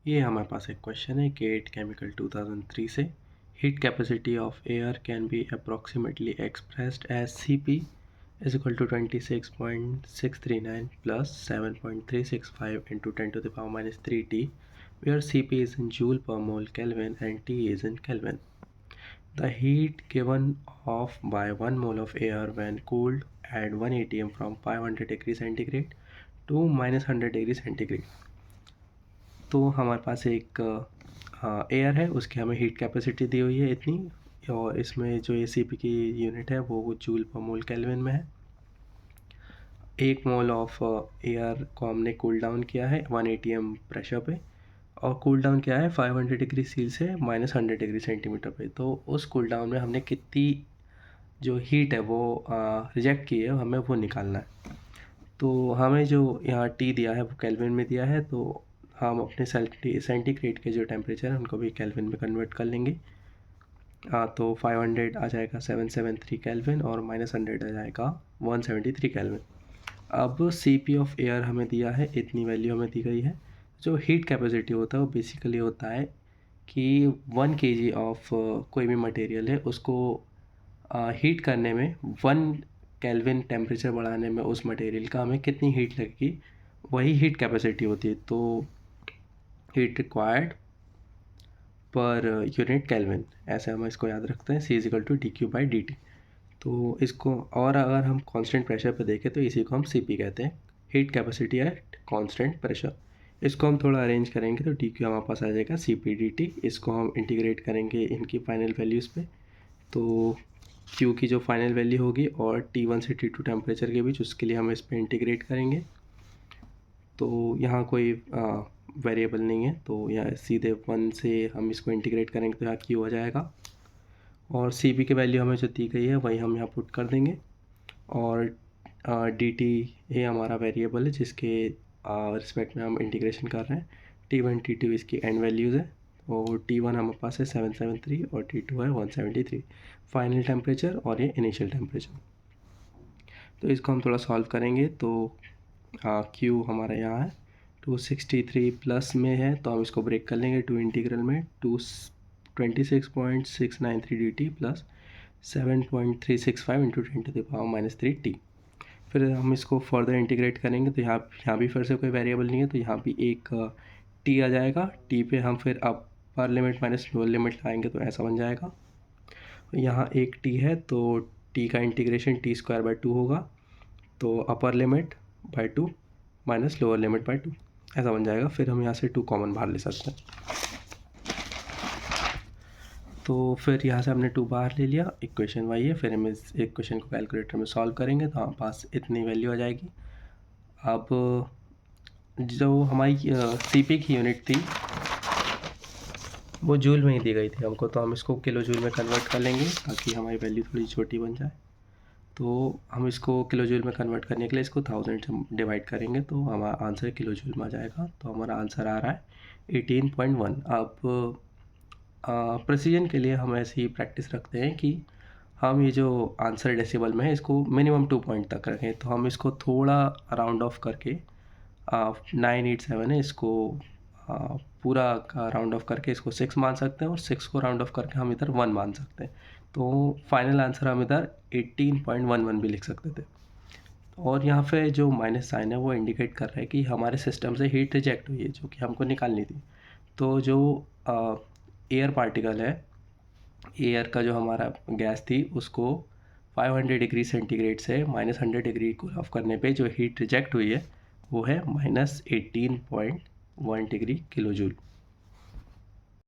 ये हमारे पास एक क्वेश्चन है गेट केमिकल 2003 से heat capacity of air can be approximately expressed as Cp is equal to 26.639 plus 7.365 into 10 to the power minus 3 T, where Cp is in joule per mole Kelvin and T is in Kelvin. The heat given off by 1 mole of air when cooled at 1 atm from 500 degrees centigrade to minus 100 degree centigrade. तो हमारे पास एक air है, उसकी हमें heat capacity दी हुई है इतनी, और इसमें जो ACP की यूनिट है वो जूल पर मोल केल्विन में है। 1 मोल ऑफ एयर को हमने कूल डाउन किया है 1 atm प्रेशर पे, और कूल डाउन किया है 500 डिग्री सी से माइनस 100 डिग्री सेंटीमीटर पे। तो उस कूल डाउन में हमने कितनी जो हीट है वो रिजेक्ट की है, हमें वो निकालना है। तो हमें जो यहाँ टी दिया है वो केल्विन में दिया है, तो हम अपने सेंटीग्रेड के जो टेम्परेचर है उनको भी केल्विन में कन्वर्ट कर लेंगे। तो 500 आ जाएगा 773 केल्विन और माइनस 100 आ जाएगा 173 केल्विन। अब Cp ऑफ एयर हमें दिया है, इतनी वैल्यू हमें दी गई है। जो हीट कैपेसिटी होता है वो बेसिकली होता है कि 1 kg ऑफ कोई भी मटेरियल है उसको हीट करने में 1 केल्विन टेम्परेचर बढ़ाने में उस मटेरियल का हमें कितनी हीट लगेगी, वही हीट कैपेसिटी होती है। तो heat required per unit kelvin, ऐसे हम इसको याद रखते हैं, C is equal to dQ/dt। तो इसको, और अगर हम कांस्टेंट प्रेशर पे देखें तो इसी को हम Cp कहते हैं, heat capacity at constant pressure. इसको हम थोड़ा अरेंज करेंगे तो dQ हमारे पास आ जाएगा Cp/dt। इसको हम इंटीग्रेट करेंगे इनकी फाइनल वैल्यूज़ पे, तो Q की जो फाइनल वैल्यू होगी और T1 से T2 टेम्परेचर के बीच, उसके लिए हम इस पर इंटीग्रेट करेंगे। तो यहाँ कोई वेरिएबल नहीं है, तो यहाँ सीधे 1 से हम इसको इंटीग्रेट करेंगे तो यहाँ Q आ जाएगा, और Cp की वैल्यू हमें जो दी गई है वही हम यहाँ पुट कर देंगे। और dt ये हमारा वेरिएबल है जिसके रिस्पेक्ट में हम इंटीग्रेशन कर रहे हैं। T1 T2 इसकी एंड वैल्यूज़ है, और T1 हमारे पास है 773 और T2 है 173 फाइनल टेम्परेचर, और ये इनिशियल टेम्परेचर। तो इसको हम थोड़ा सॉल्व करेंगे तो Q हमारा यहाँ है 263 प्लस में है, तो हम इसको ब्रेक कर लेंगे टू इंटीग्रल में 26.693 dt plus 7.365 into 10 to the power minus 3 T। फिर हम इसको फर्दर इंटीग्रेट करेंगे तो यहाँ भी फिर से कोई वेरिएबल नहीं है, तो यहाँ भी एक T आ जाएगा। T पे हम फिर upper limit minus lower limit लाएंगे तो ऐसा बन जाएगा। यहाँ एक T है तो T का इंटीग्रेशन T²/2 होगा, तो upper limit by 2 minus lower limit by 2 ऐसा बन जाएगा। फिर हम यहाँ से 2 कॉमन बाहर ले सकते हैं, तो फिर यहाँ से हमने 2 बाहर ले लिया, इक्वेशन वही है। फिर हम इस इक्वेशन को कैलकुलेटर में सॉल्व करेंगे तो हमारे पास इतनी वैल्यू आ जाएगी। अब जो हमारी Cp की यूनिट थी वो जूल में ही दी गई थी हमको, तो हम इसको किलो जूल में कन्वर्ट कर लेंगे ताकि हमारी वैल्यू थोड़ी छोटी बन जाए। तो हम इसको किलो जूल में कन्वर्ट करने के लिए इसको 1000 से डिवाइड करेंगे तो हमारा आंसर किलो जूल में आ जाएगा। तो हमारा आंसर आ रहा है 18.1। अब प्रेसिजन के लिए हम ऐसी प्रैक्टिस रखते हैं कि हम ये जो आंसर डेसिबल में है इसको मिनिमम 2 पॉइंट तक रखें, तो हम इसको थोड़ा राउंड ऑफ करके 987 है, इसको पूरा का राउंड ऑफ करके इसको 6 मान सकते हैं, और 6 को राउंड ऑफ करके हम इधर 1 मान सकते हैं। तो फाइनल आंसर हम इधर 18.11 भी लिख सकते थे। और यहाँ पे जो माइनस साइन है वो इंडिकेट कर रहा है कि हमारे सिस्टम से हीट रिजेक्ट हुई है जो कि हमको निकालनी थी। तो जो एयर पार्टिकल है, एयर का जो हमारा गैस थी उसको 500 डिग्री सेंटीग्रेड से माइनस 100 डिग्री कूल ऑफ करने पे जो हीट रिजेक्ट हुई है वो है -18.1 डिग्री किलो जूल।